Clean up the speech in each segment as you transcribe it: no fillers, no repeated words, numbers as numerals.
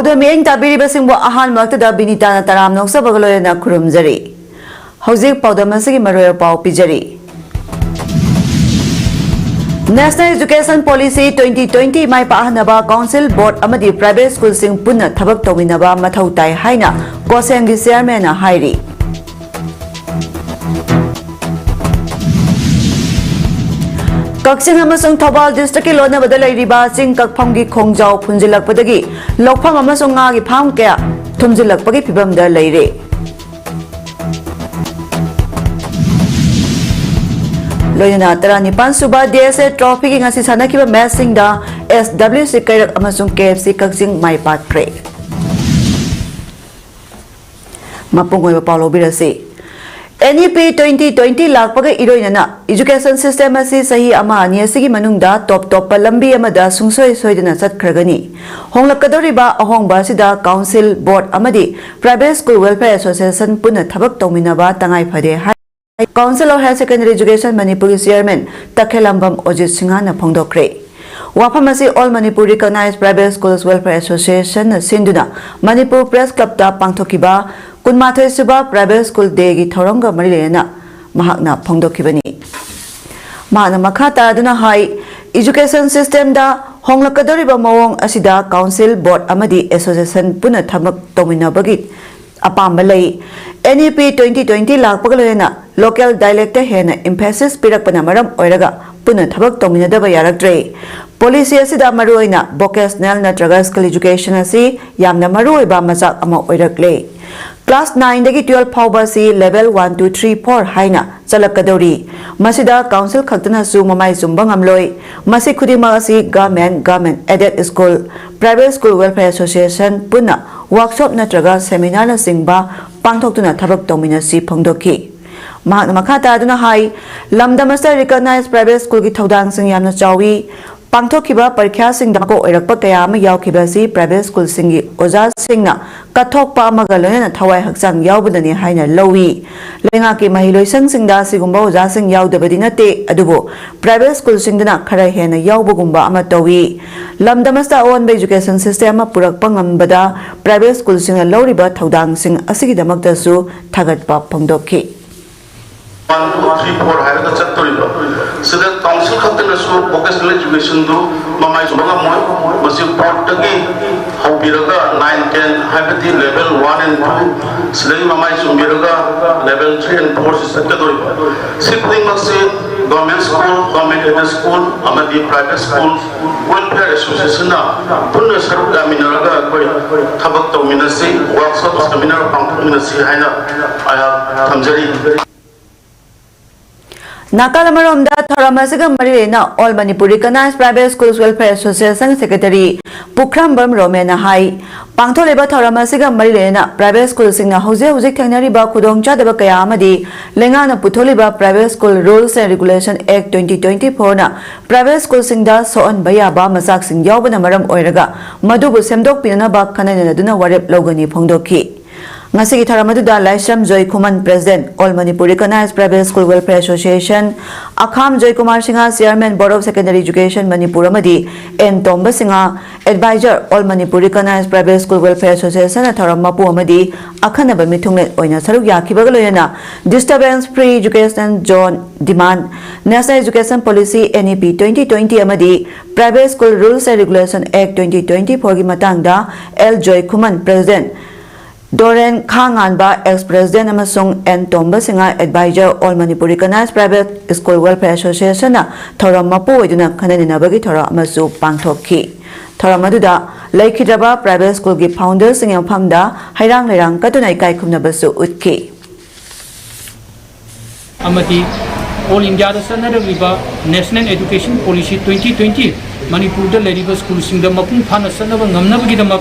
PAODAM mieng tabiri basing bo ahan makta da binita na taram noksa bagaloy na kurumjari. Hauzik PAODAM asigi maroya pau pijari. National Education Policy 2020 mai pahanaba Council Board amadi private school sing punna thabak tawinaba mathau tai haina Koseng gi chairman na hairi. Kaksing amasung Thobal district lona badalai riba Ching kakpham gi Khongjao Phunjillakle lokpham amasung nga gi pham kya thumjillakpagi phibam da leire. Loyana tarani pansuba DSA trophy ki ngasi sanakiba matching da SWC kairak amasung KFC kaksing mai patre. Mapungoy Paulo birasi. NEP 2020 lakpaga iroinana education system asi sahi ama ani asigi manungda top palambi amada sungsoi soidana satkragani honglakadoriba ahongba sida council board amadi private school welfare association punna thabak tawminaba tangai phade Council of Higher Secondary Education Manipur Chairman Takhelambam Ojit Singha na phongdokre Wapamasi All Manipur Recognized Private Schools Welfare Association Sinduna Manipur Press Club da pangthokiba Kunmathai suba private school day gi thorongga marilena mahakna phongdokibani Mahana makha taraduna hai education system da honglakadoriba mawong asida council board amadi association puna thamak tominabagi apamba lei NEP 2020 lakpagalena local dialect hena emphasis pirakpana maram oiraga puna thabak tominadaba yaraktre policy asida maruina vocational natraga skill education asi yamna maruiba masak ama oirakle Class 9 dagi 12 phawba si level 1 2 3 4 haina chalakadori masida council khaktana su mamai sumbang amloi masi khudima si government aided school private school welfare association puna workshop natraga seminar na singba pangthoktuna thabak tomina si phongdoki mahakna makhata aduna hai lamdamasa recognized private school gi thodang sing yamna chawi pangthokiba parikha sing da ko oirakpa kaya ama yawkhiba si private school singi oja singna kathokpa amaga loina thawai hakchang yawbudani haina lowi lenga ki mahiloisang singda sigumba oja sing yawdabadi nate adubo private school singdana khara hena yawbugumba ama towi lamdamasta on education system purakpa ngambada private school singa loriba thodang sing asigi damakta su thagatpa phongdokhi 1, 2, 3, 4 하여가 짰더리도 그래서 council 같은데서 vocational education 도 마마이 좀 뭐가 뭐지 보트기 하비라가 9, 10 하이브티 level 1 and 2 슬레이 마마이 좀 비라가 level 3 and 4 시작되더리도 시프팅 막시 government school, government aided school, 아마디 private school welfare association나 분노 서로가 미나라가 거의 타박도 미나시 workshop seminar 방통 미나시 하이나 아야 탐자리 Nakalamaromda Thoramasiga Marina All Manipur Recognized Private Schools Welfare Association Secretary Pukrambam Romena Hai Pangtholeba Thoramasiga Marina Private School Singna Hose Thangnariba Khudong Chadaba Kayamadi Lengana Putholiba Private School Rules and Regulation Act 2024 na Private School Singda Soon Bayaba Masak Sing Yawbana Maram Oiraga Madubu Semdok Pinaba Kanana Duna Warep Logani Phongdokhi Ngasigi Tharamaduda Laishram Joy Kuman President All Manipur Recognized Private School Welfare Association Akham Joy Kumar Singha Chairman Board of Secondary Education Manipur Amadi N Tomba Singha Advisor All Manipur Recognized Private School Welfare Association Tharamapu Amadi Akhanaba Mithunglet Oina Saruk Yakibaga Loyana Disturbance Free Education Zone Demand National Education Policy NEP 2020 Amadi Private School Rules and Regulation Act 2024 gi matangda L Joy Kuman President Doren Khanganba ex-president amasung N Tomba Singha advisor All Manipur Recognized Private School Welfare Association na thoram mapu iduna khaninabagi thora amasu pangthokhi thoramaduda laikhidraba private school gi founder singam phamda hairang lerang katunai kai khumnabasu utkhi amati All India da sanadariba National Education Policy 2020 Manipur da leriba school singda mapung phana sanaba ngamnabagi damak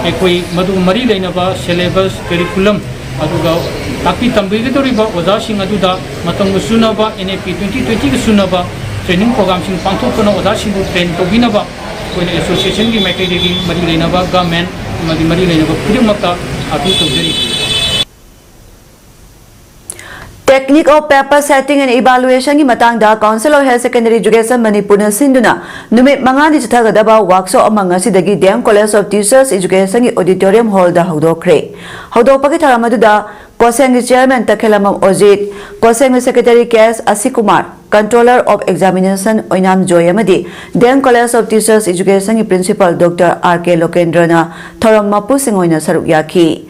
ekoi madu mari leinaba syllabus curriculum aduga tapi tambi toriba oda sing aduda matang sunaba NEP 2020 ki sunaba training program sing pangthokna oda sing train tobinaba koi association ki makai degi mari leinaba government mari leinaba pudimaka api tobjeri Technique of paper setting and evaluation की matangda Council of Higher Secondary Education Manipur sinduna numit mangani chithagadaba workshop among asidagi DM College of Teachers Education की auditorium hall da hawdokre hawdopagi tharamadda Koseng Chairman Takhelamam Ojit Koseng Secretary K.S. Asikumar Controller of Examination Oinam Joy Amadi DM College of Teachers Education की Principal Dr. R.K. Lokendrana Thoram Mapu Singoina Saruk Yaki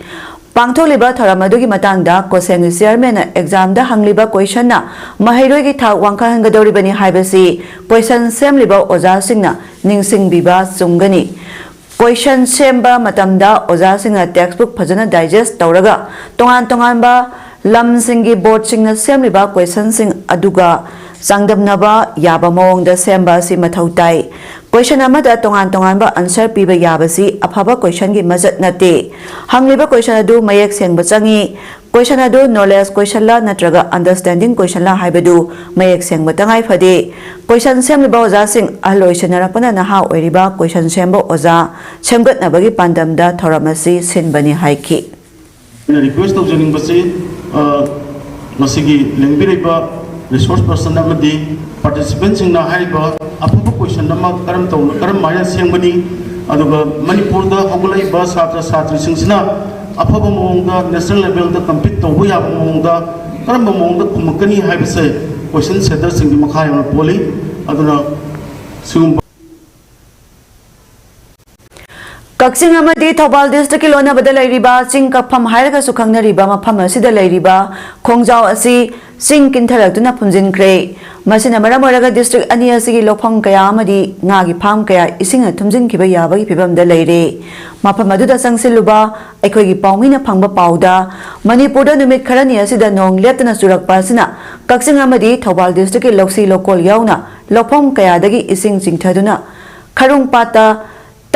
Pangtholiba Thoramadu matangda Koseng Chairman exam da hangliba question na mahairoi gi thak wangkhangadori bani haibasi question sem liba oja singna ningsing biba chungani question semba matamda oja singa textbook phajana digest tawraga tongan ba lam singi board singna sem liba question sing aduga sangdamnaba yaba mawongda semba si mathautai question amada tongan ba answer piba yabasi aphaba question gi majat nate hangliba question adu mayek sengba changi question adu knowledge question la natraga understanding question la haibadu mayek sengba tangai phade question semliba oja sing aloi sanarakpana naha oiriba question semba oja semgat nabagi pandamda thoramasi sinbani haiki request of joining basi masigi lengbiriba resource person amadi participants in the haiba apupu question nama karam maya sengbani aduga manipur da hogulai ba satra satri singsina aphaba mongda national level da compete to ya mongda karam mongda kumakani haibase question setter sing di makha yona poli aduna sum Kaksing amadi Thobal district ki lona badal lairiba Ching kapam hairaga sukhangnariba mafam asida lairiba Khongjao asi Ching Kintharaktuna Phunjillakle masina maram oraga district ani asigi lokpham kaya amadi ngagi pham kaya isinga thumjinkiba yabagi phibamda laire mafam aduda sangsiluba aikhoigi paumina phangba pauda Manipurda numit kharani asida nong leptana surakpa asina Kaksing amadi Thobal district ki loksi lokol yauna lokpham kaya dagi ising chingthaduna kharung pata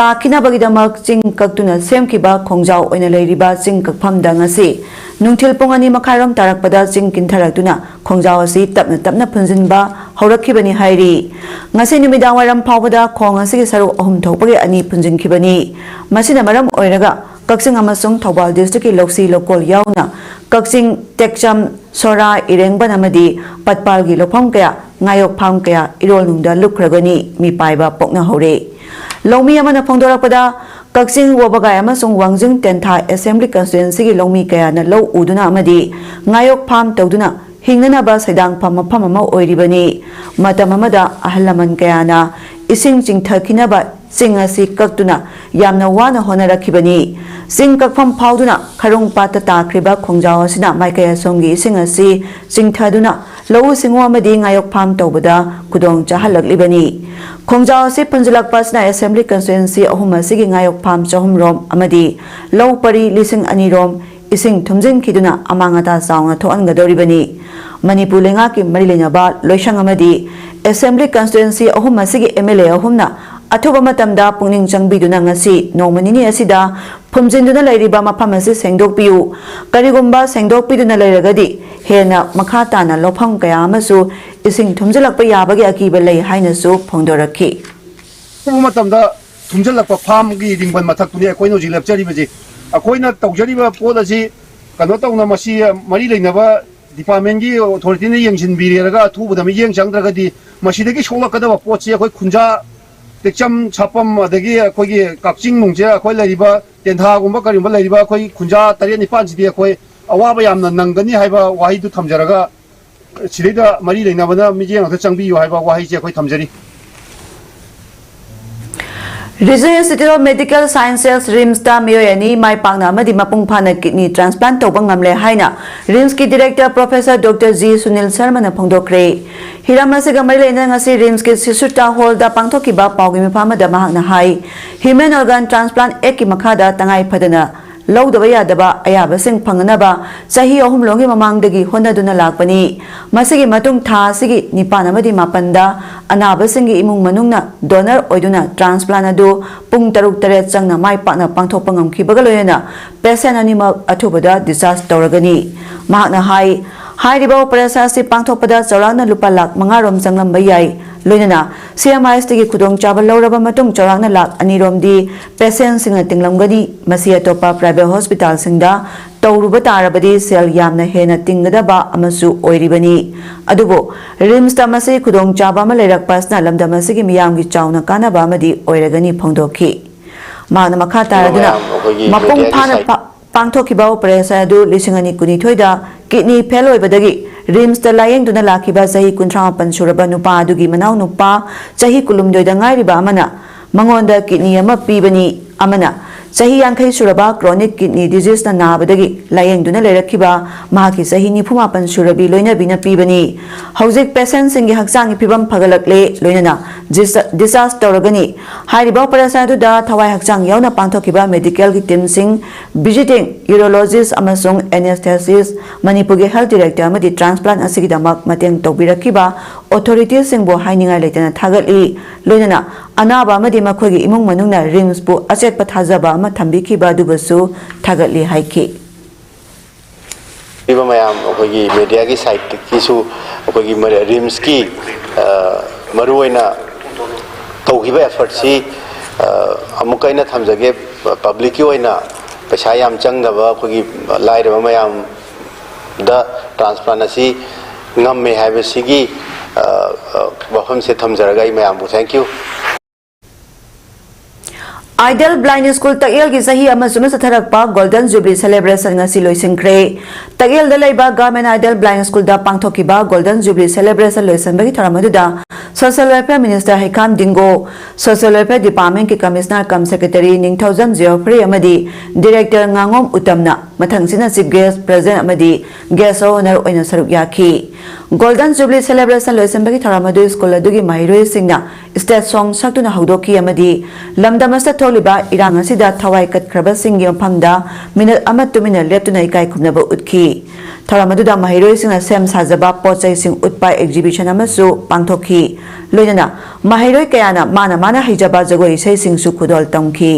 Takina bagidamak Ching kaktuna semkiba Khongjao oina leiriba Ching kakphamda ngasi nungthil pongani makharam tarakpada Ching Kintharaktuna Khongjao asi tapna phunjinba haurakibani hairi ngasi numidang waram phawbada khong asigi saru ahum thokpagi ani phunjinkhibani masina maram oiraga Kaksing amasung Thobal district ki loksi lokol yauna Kaksing tekcham sora irengban amadi patpal gi lopham kaya ngayok pham kaya irol nungda lukragani mi paiba pokna hore Longmi amana phongdorakpada Kaksing wabagai amasung Wangjing Tentha Assembly Constituency gi longmi kaya na low uduna amadi ngayok pham tawduna hingnana ba saidang pham pham ama oiribani matam amada ahallaman kaya na ising chingthakina ba Ching asi kaktuna yamna wana honarakibani Ching kakpham phawduna kharung pata takriba Khongjao asina maikaya songi ising asi chingthaduna low singwa amadi ngayok pham tawbada kudong chahalaklibani Khongjao si Phunjillakle Assembly Constituency ahum asigi ngayok pham chahum rom amadi low pari lising ani rom ising thumjin khiduna amangata sawnga thoangadoribani Manipur lenga ki marilenaba loisang amadi Assembly Constituency ahum asigi MLA ahumna athuba matamda pungning changbiduna ngasi nomanini asida phumjinduna lairiba mafam asi sengdokpiu karigumba sengdokpiduna lairagadi hena makhata na lopham kaya amasu ising thumjillakpa yabagi akiba lei hainasu phongdorakhi matamda thumjillakpa farm gi ringban mathakuni akoino jilap charibaji akoina tawjariba podasi kano tawna masi mari leinaba department gi authority ne yengsin bireraga thubada mi yeng changdragadi masidagi solakadaba potsi akoi khunja tekcham chapam adagi akoi Kaksing nungje akoi lariba tentha gumba karimba lariba akoi khunja tari ni panjidi akoi awaba yamna nangani haiba wahi du thamjaraga chirida mari leinabana mi jeng atha changbi yu haiba wahi je akoi thamjari Regional Institute of Medical Sciences RIMS ta miyoyani mai pangna amadi mapung phana kidney transplant tawba ngamle haina RIMS ki director Professor Dr. G Sunil Sharma na phongdokre hiramase gamari leina ngasi RIMS ki Sisuta Hall da pangthokiba pawgi mifama da mahakna hai Human Organ Transplant Act ki makhada tangai phadana lawdaba yadaba ayaba sing phanganaba sahi ahum longi mamangdagi honaduna lakpani masigi matung tha sigi nipan amadi mapanda anaba singi imung manungna donor oiduna transplant adu pung taruk tare changna mai pakna pangthokpa ngamkhibaga loyena patient anima athubada discharge tawragani mahakna hai hairiba operation si pangthokpada chawrangna lupa lakh 5 rom changlamba yai loinana CMIS tigi khudong chaba lawraba matung chawrangna lakh 2 rom di patient singna tinglamgani masi atopa private hospital singda तौरुब तारबदी सेल यामना हेना तिंगदबा अमसु ओइरिबनी अदुबो रिम्स तमसे खुदोंग चाबा म लेरकपासना लमदमसिगी मियामगी चावना कानाबा अमदी ओइरगनी फोंदोखी माना मखा तारदुना मपुंग फाना पांथोखिबा ऑपरेशन अदु लिसिंगनी कुनिथोइदा किडनी फेल होइबदगी रिम्स द लायेंगदुना लाखिबा सही 58 सुरबा नुपा अदुगी मनाव नुपा सही कुलुमदोइदा गाइरिबा अमना मंगोंदा किडनी अमा पीबनी अमना सही यांखई सुरबा क्रोनिक किडनी डिजीज ना नाबदगी लायेंगदुना लेरखिबा माकी सही 94 सुरबी लोइनाबिना पीबनी हौजिक पेशेंट सिंगी हक्सांगी फिबम फगलकले लोइनाना डिसास तौरगनी हाइरिबा ऑपरेशन अदुदा थवाई हक्सांग यावना पांथोखिबा मेडिकल की टीम सिंग विजिटिंग यूरोलॉजिस्ट अमसुंग एनेस्थेसिस्ट मणिपुर हेल्थ डायरेक्टर अमदी ट्रांसप्लांट असिगिदमक मतेंग तौबिरखिबा ऑथोरिटीज सिंगबो हाइनिंगाई लेतना थागतली लोइनाना अनाबा अमदी मखोगी इमुंग मनुंगना रिम्स बु अचेतपा थाजबा अमा थंबिखिबा दुबसु थागतली हाइखि इबा मयाम अखोगी मीडिया की साइट किसु अखोगी रिम्स की मरुइना तौखिबा एफर्ट सी अमुकैना थमजगे पब्लिक की ओइना पैसा याम चंगदबा अखोगी लाइरबा मयाम द ट्रांसप्लांट असी ngam haibasigi wafam se thamjaraga mayam bu thank you Ideal Blind School Tagil ki sahi amasuna satharakpa Golden Jubilee Celebration ngasi loisingkre Tagil da laiba Government Ideal Blind School da pangthokiba Golden Jubilee Celebration loisanbagi tharamadda Social Welfare Minister Haikam Dingo Social Welfare Department ki Commissioner Cum Secretary Ningthoujam Geoffrey amadi Director Ngangom Utamna mathangsina Chief Guest President amadi Guest Honor oina saruk yakhi Golden Jubilee Celebration loisanbagi tharamadu school adugi mahiroi singna state song saktuna haudoki amadi lamdamasta tholiba irang asida thawai katkraba singi mafamda minute ama tumina leptuna ikai khumnaba utki tharamadu da mahiroi singna sem sajaba pochai sing utpai exhibition amasu pangthokhi loinana mahiroi kayana mana hijaba jagoi sei sing su khudol tamki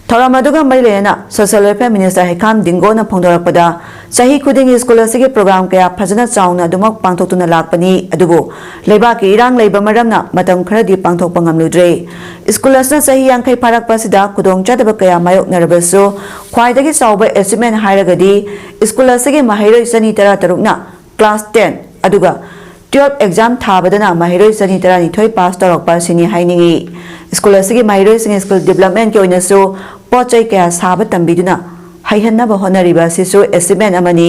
Thoramaduga Marilena, Social Welfare Minister Haikam Dingo na Phongdorakpada, Sahi Kuding School Asigi program kaya Phajana Chauna Dumak Pangthokuna Lakpani, Adubu, Leibaki Irang Leiba Maramna, Matam Kharadi Pangthokpa ngamludre. School asna Sahi Yankai Parakpa sida Kudong Chadaba kaya Mayok narabasu, Khwaidagi Sauba achievement hairagadi, School Asigi Mahiroi Sani Tara Tarukna, Class 10, Aduga. 12 exam thabadana mahiroi sani tarani thoi pass torokpa sini hainingi school asigi mahiroi sing school development ki oina so pochai kya saba tambiduna haihanna ba honariba sisu achievement amani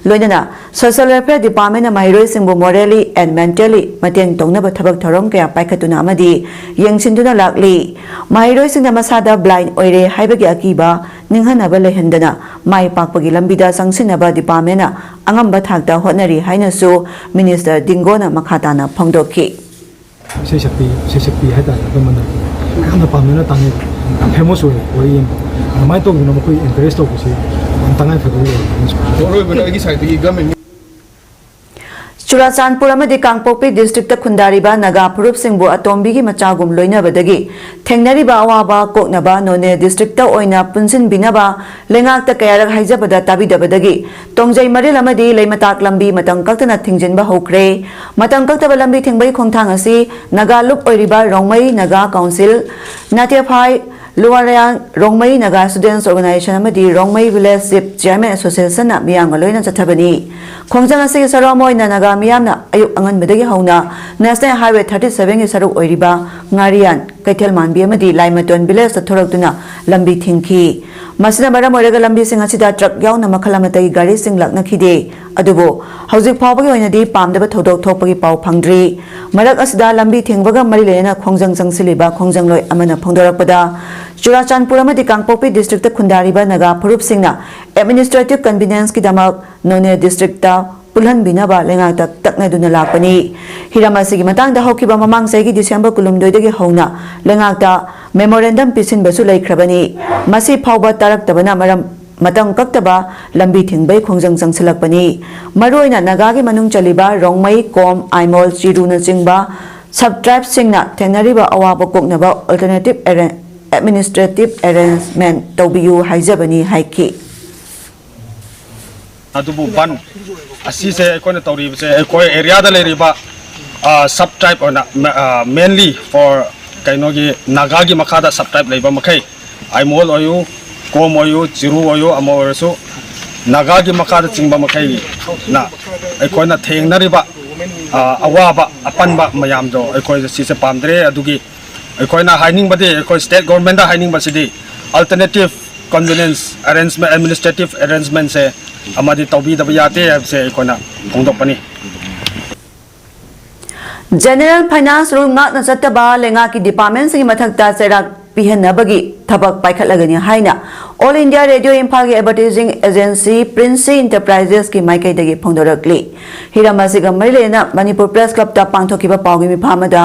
loinana social welfare department na mahiroi sing bu morally and mentally mateng tongna ba thabak thorom kya paikhatuna amadi yengsinduna lakli mahiroi sing na masada blind oire haibagi akiba ninghana ba lehendana mai pakpagi lambida sangsinaba department na angamba thakta honari hainasu minister Dingona makhatana phongdokhi Sesakti haida bamana kana pamena tangi famous oi mai to no ko interest ko si tangai phado oi bana gi side gi government Churachandpur amadi Kangpokpi district ta khundariba naga phurup singbu atombi gi machagum loinabadagi thengnariba awaba koknaba none district ta oina punsin binaba lengak ta kayarak haijabada tabidabadagi tongjai maril amadi leimatak lambi matang kaktana thingjinba hokre matang kaktaba lambi thingbai khongthang asi naga lup oiriba rongmai naga council natyafai Luarayang Rongmai Naga Students Organization amadi Rongmai Village Ship Chairman Association na miyam ga loina chathabani Khongjang asigi saramoi na naga miyam na ayuk angan bedagi hauna National Highway 37 gi saruk oiriba ngarian kaithel manbi amadi Laimaton Village ta thoraktuna lambi thingki masina maram oiraga lambi sing asida truck yauna makhalamatai gari sing lakna khide adubo hojik phawbagi oina di pamdaba thodok thokpagi pau phangdri marak asida lambi thingbaga mari lena Khongjang sangsiliba Khongjang loi amana phongdorakpada Churachandpur amadi Kangpokpi district ta khundariba naga phurup singna administrative convenience ki damak None district ta pulhan binaba lenga tak takna duna lakpani hiramasi gi matang da hokiba mamang sai gi December kulumdoi dagi hauna lenga ta memorandum pisin basu laikhrabani masi phawba tarak tabana maram matang kaktaba lambi thingbai Khongjang sangsilakpani maroina naga gi manung chaliba Rongmai Kom Aimol Chiruna chingba sub tribe singna thengnariba awaba koknaba alternative administrative arrangement tobiyu haijabani haiki adubu ban asi se kone tori se koi area da le riba sub tribe or mainly for kainogi naga gi makada sub tribe leiba makai aimol oyu kom oyu chiru oyu amorsu nagagi makada chingba makai na aikoina thengnariba awaba apanba mayamdo aikoi sise pamdre adugi aikoina haining bade aikoi state government da haining basidi alternative convenience arrangement administrative arrangement se amadi tawbi da yate se aikoina hongdopani General Finance Rule ngakna chattaba lenga ki department singi mathakta serak pihanabagi thabak paikhatlagani haina All India Radio Imphal ki advertising agency Prince Enterprises ki maikai dagi phongdorakli hiramasiga marilena Manipur Press Club ta pangthokiba pawgi mi phamada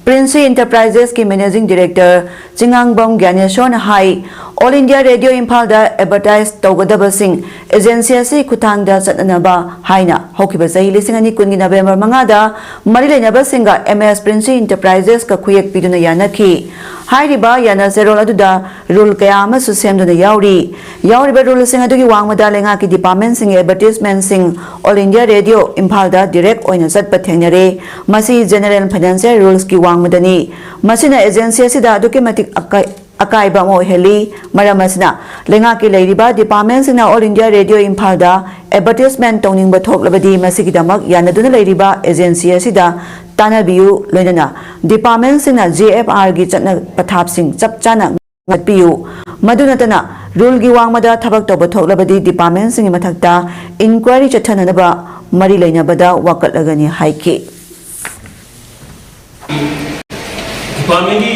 Prince Enterprises ki managing director Chingangbom Gyaneshon hai All India Radio Imphal da advertise tawgadaba sing agency asi khutang da chatnaba haina hokiba sahi lisingani kungi November 5 da marilena ba singa MS Prince Enterprises ka khuyek piduna yanakhi hairiba yana zerol aduda rule kaya amasu semduna yauriba rule sing adugi wangmada lenga ki department sing advertisement sing All India Radio Imphal da direct oina chatpa thengnare masi general financial rules ki wangmadani masina agency asida aduki matik akaiba mo heli maramasna lenga ki leiriba department sing All India Radio Imphal da advertisement towning ba thoklabadi masigi damak yanaduna leiriba agency asida tanabiu loinana department sing JFR gi chatna pathap sing chap chana ngatpiu madunatana rule gi wangmada thabak toba thoklabadi department sing mathakta inquiry chathanaba mari leinabada wakatlagani haiki department gi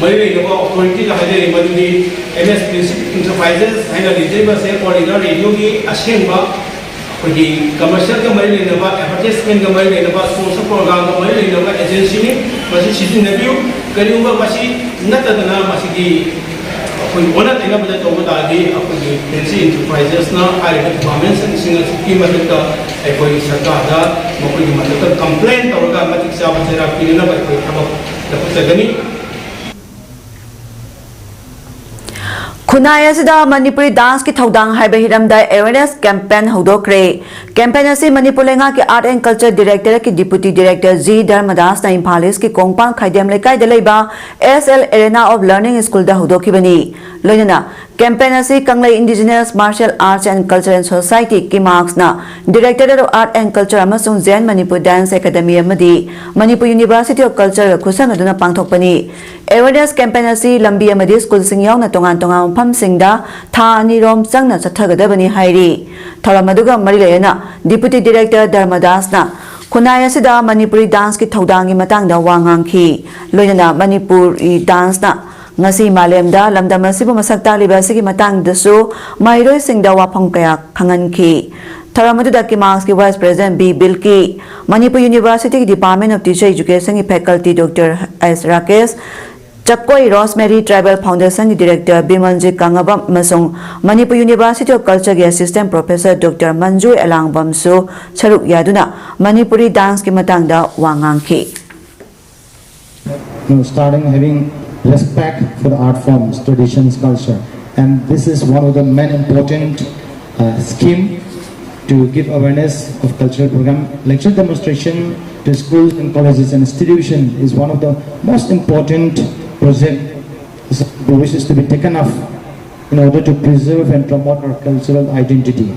mari leinaba authority ka hade maduni MS Enterprises haina rijeba se All India Radio gi ashengba kogi commercial ka mari leinaba advertisement ka mari leinaba sponsor program ka mari leinaba agency ni masi season review kariumba masi natadana masi gi कोई वना तेना बजा तो बता दी अपनी Prince Enterprises ना आए departments and single की मतलब का कोई सरकार दा कोई मतलब का complaint और का मतलब से आप जरा पीने ना कोई खबर तब तक Khunai asida Manipuri dance ki thaudang haiba hiramda awareness campaign hodokre campaign asi Manipur lenga ki art and culture director ki deputy director G Dharmadas na Imphalis ki Kongpang Khaidam lekai da leiba SL Arena of Learning School da hodokibani loinana campaign asi Kanglai Indigenous Martial Arts and Culture and Society ki marks na director of art and culture amasung Zen Manipur Dance Academy amadi Manipur University of Culture khusang aduna pangthokpani awareness campaign asi lambi amadi school sing yauna tongan tongan pham singda tha ani rom changna chathagadabani hairi tharamaduga marilena deputy director Dharmadas na Khunai asida Manipuri dance ki thaudang gi matangda wangangki loinana Manipuri dance na ngasi malemda lamdam asibu masak taliba sigi matang dasu mairoi singda wapong kaya khanganki tharamaduda ki marks ki vice president B Bilki Manipur University Department of Teacher Education ki faculty Dr. S Rakesh Chakoi Rosemary Tribal Foundation Director Bimanji Kangabam Masung Manipur University of Culture ki Assistant Professor Dr. Manju Elangbam su charuk yaduna Manipuri dance ki matangda wangangki starting having respect for the art forms, traditions, culture, and this is one of the main important scheme to give awareness of cultural program. Lecture demonstration to schools and colleges and institutions is one of the most important project which is to be taken up in order to preserve and promote our cultural identity.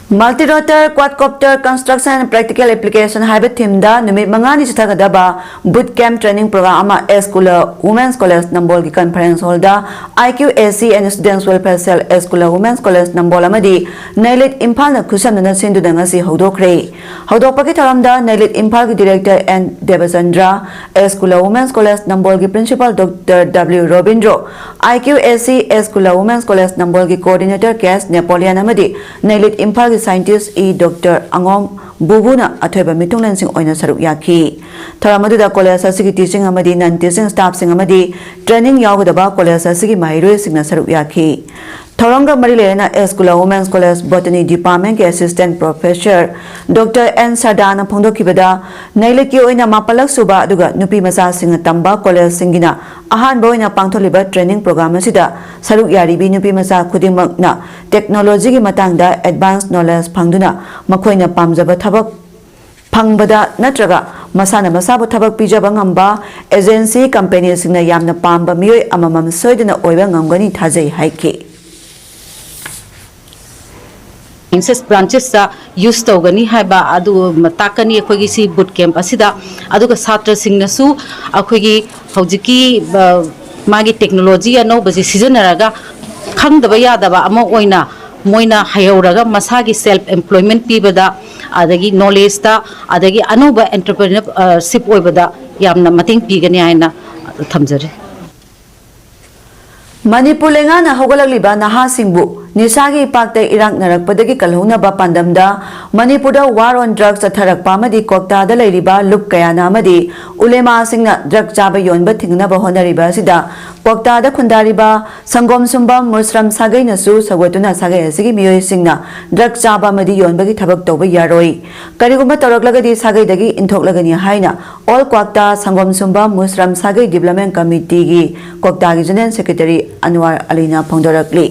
Multi-rotor quadcopter construction and practical application haiba thimda numit mangani chithagadaba bootcamp training program ama Escola Women's College Nambol ki conference hall da IQAC and Students Welfare Cell Escola Women's College Nambol amadi Nailit Imphal na khusamna sindu dangasi hodokre hodopaki tharamda Nailit Imphal ki director N Devasandra Escola Women's College Nambol ki principal Dr. W Robindro IQAC Escola Women's College Nambol ki coordinator Kes Napoleon amadi Nailit Imphal scientist E Dr. Angom Bubuna Athoba Mitunglan sing oina saruk yaki Tharamaduda college asigi teaching amadi non teaching staff sing amadi training yagodaba college asigi mahiroi sing na saruk yaki Thoranga Marilena Escola Women's College Botany Department ke assistant professor Dr. N Sadana Phongdo kibada naileki oina mapalak suba aduga nupi masa sing tamba college singina ahan boina pangtholiba training program asida saruk yaribi nupi masa khudimak na technology gi matangda advanced knowledge phangduna makhoina pamjaba thabak phangbada natraga masana masabu thabak pijaba ngamba agency company singna yamna pamba mioi amamam soidina oiba ngamgani thajai haike branches use togani haiba adu matakani akhoi si bootcamp asida aduga satra singna su akhoi hojiki magi technology ano basi sijanaraga khangdaba yadaba ama oina moina hayoraga masagi self employment pibada adagi knowledge ta adagi anuba entrepreneurship oibada yamna mating pigani haina thamjare Manipur lengana hogalakliba naha singbu nisagi pakta irang narakpadagi kalhunaba pandamda Manipurda war on drugs atharakpa amadi koktada leiriba lup kayana amadi ulema singna drug chaba yonba thingnaba honariba sida koktada khundariba sangom sumba musram sagai nasu sagwatuna sagai asigi miyoi singna drug chaba amadi yonbagi thabak tawba yaroi karigumba tawraklagadi sagai dagi inthoklagani haina all kokta sangom sumba musram sagai development committee gi kokta gi general secretary Anwar Alina Phunjillakle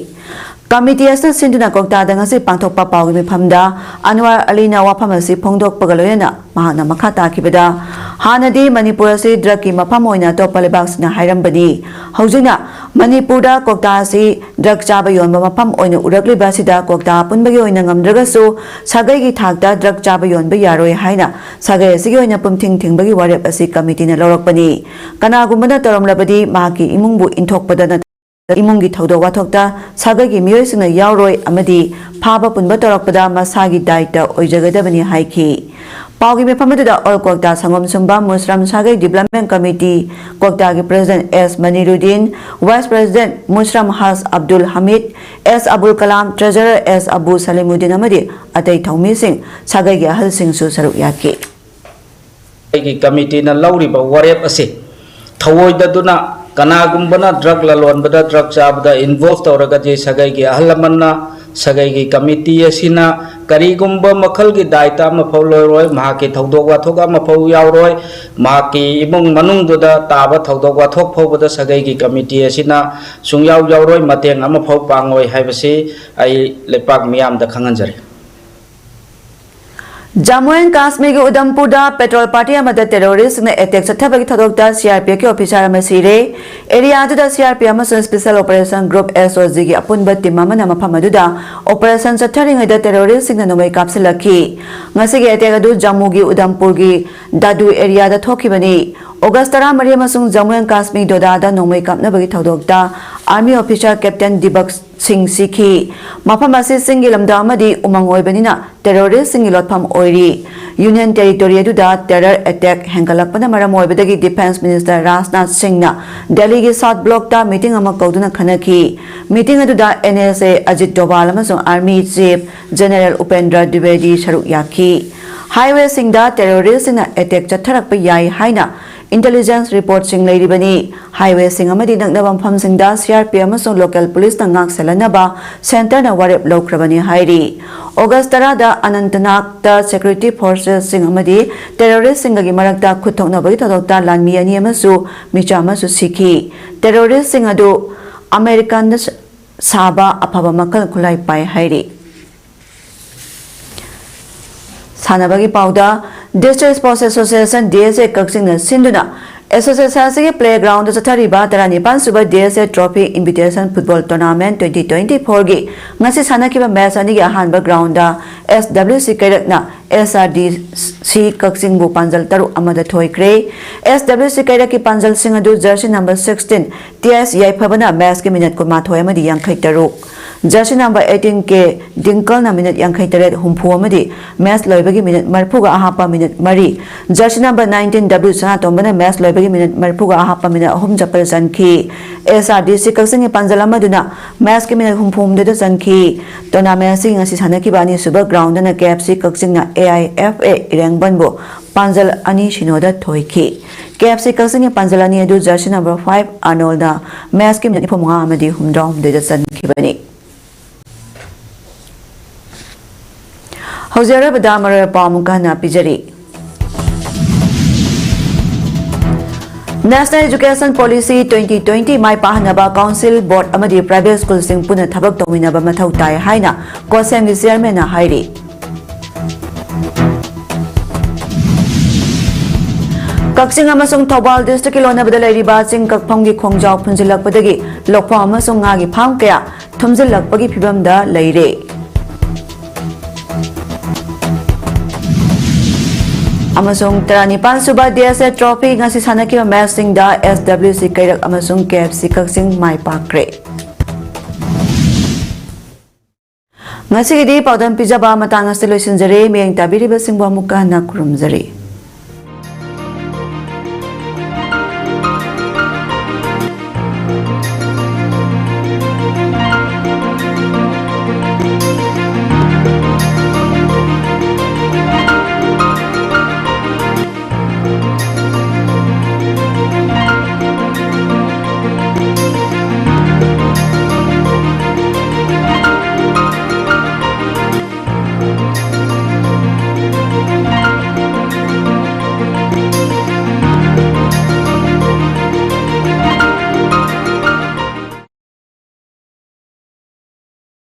Committee as the Sinduna Kokta Dangasi Pangtok Papa with Pamda, Anwar Alina Wapamasi Pongdok Pagaloyana, Mahana Makata Kibada, Hanadi, Manipurasi, Draki Mapamoina, Topalebaks na Hirambadi, Hausina, Manipura, Koktasi, Drak Chabayon, Mapam on Urakli Basida, Kokta, Punbayo in Angam Dragaso, Sagagi Takta, Drak Chabayon, Bayaro, Haina, Saga Sigoina Pumting Tingbagi Warapasi Committee in Lorokpani, Kanagumana Toram Labadi, Maki, Imumbu in Tokpadana. Imungi Todo Watokta, Sagagi Musing a Yaroi Amadi, Papa Punbatorakpada, Masagi Daita, Ojagadabani Haiki. Paugi Pamada All Kokta Sangom Sumba, Musram Sagai Development Committee, Koktagi President S. Maniruddin, Vice President Musram Has Abdul Hamid, S. Abul Kalam, Treasurer S. Abu Salimuddin Amadi, Atay Tongmi Singh, Sagagi Ahal Singh Susaruk Yaki. Committee na Lauri ba warep ase, Tawoi Daduna. Kanagumbana drug lalon bada drug chabda involved tawraga je sagai gi ahalamanna sagai gi committee asina karigumba makhal gi daita ma phawloi roi ma ki thodok wa thoga ma phaw yaw roi ma ki imung manung da taba thodok wa thok phawbada sagai gi committee asina sung yaw yaw roi mateng ama phaw pangoi haibase ai lepak miam da khanganjare Jammu and Kashmir ke Udhampurda petrol party amada terrorist ne attack sathabagi thodokta CRPF ke officer amasire area da CRPF amasun special operation group SOG gi apunba team amana mapamaduda operation satharing da terrorist singna nomai kapsilaki ngasi ge attack adu Jammu gi Udhampur gi Dadu area da thokibani August 13 Mari amasung Jammu and Kashmir doda da nomai kapnabagi thodokta army officer captain Dibak Singh Sikhi Mapamasi Singh lamda amadi umang oibanina terrorist singh lotpham oiri Union Territory aduda terror attack hengalakpana maram oibadagi Defense Minister Rajnath Singh na Delhi gi South Block ta meeting ama kauduna khanaki meeting aduda NSA Ajit Doval amasung Army Chief General Upendra Dwivedi sharuk yaki highway singh da terrorist na attack chatharakpa yai haina intelligence report sing leiribani highway sing amadi naknabam pham sing da CRPF amasung local police na ngak selanaba center na warep lokrabani hairi August 13 da Anantnag da security forces sing amadi terrorist sing gi marakta khuthokna bagi thodokta lanmi ani amasu micha amasu sikhi terrorist sing adu American saba aphaba makal khulai pai hairi Sanabagi Pauda, District Sports Association DSA Kaksing Sinduna, Association Playground Satariba, Taranipan Suba DSA Trophy Invitation Football Tournament 2024 gi, Ngasi Sanakiba Masani Hanba Grounda, SWC Karakna, SRDC Kaksing Bu Panjal Taru Amada Toy Cray, SWC Karaki Panjal Singadu Jersey number 16, TS Yaipabana Mask Minute Kumatoyama the Young Kaitaru. Jersey number 18K Dinkle na minute yang kaitaret humpu amadi match loibagi minute marpuga ahapa minute mari jersey number 19 W sana tombana match loibagi minute marpuga ahapa minute hum japal sanki SRDC kaksing panjala maduna match ke minute humpum de sanki tournament sing asi sanaki bani super ground na KFC kaksing na AIFA irang banbo panjal ani shinoda thoiki KFC kaksing panjalani adu jersey number 5 Arnold na match ke minute humunga amadi humdom de sanki bani Hozera Badamara Pamukana Pijari National Education Policy 2020 Mai Pahanaba Council Board Amadi Private School Sing Puna Tabak Tominaba Matau Tai Haina Kosem Chairman Hairi Kaksing amasung Thobal District Ilona Badalariba Sing Kakpongi Khongjao Phunjillakle Lokpa amasung Ngagi Pham Kaya Thumjillakpagi Phibamda Leire Amasung Taranipan Suba DSA Trophy ngasi sanaki matching da SWC Kairak amasung KFC Kaksing Mai Pakre. Ngasi gidi paudam pijaba matang asilo sinjare miyang tabiri basing buamuka na kurumjari.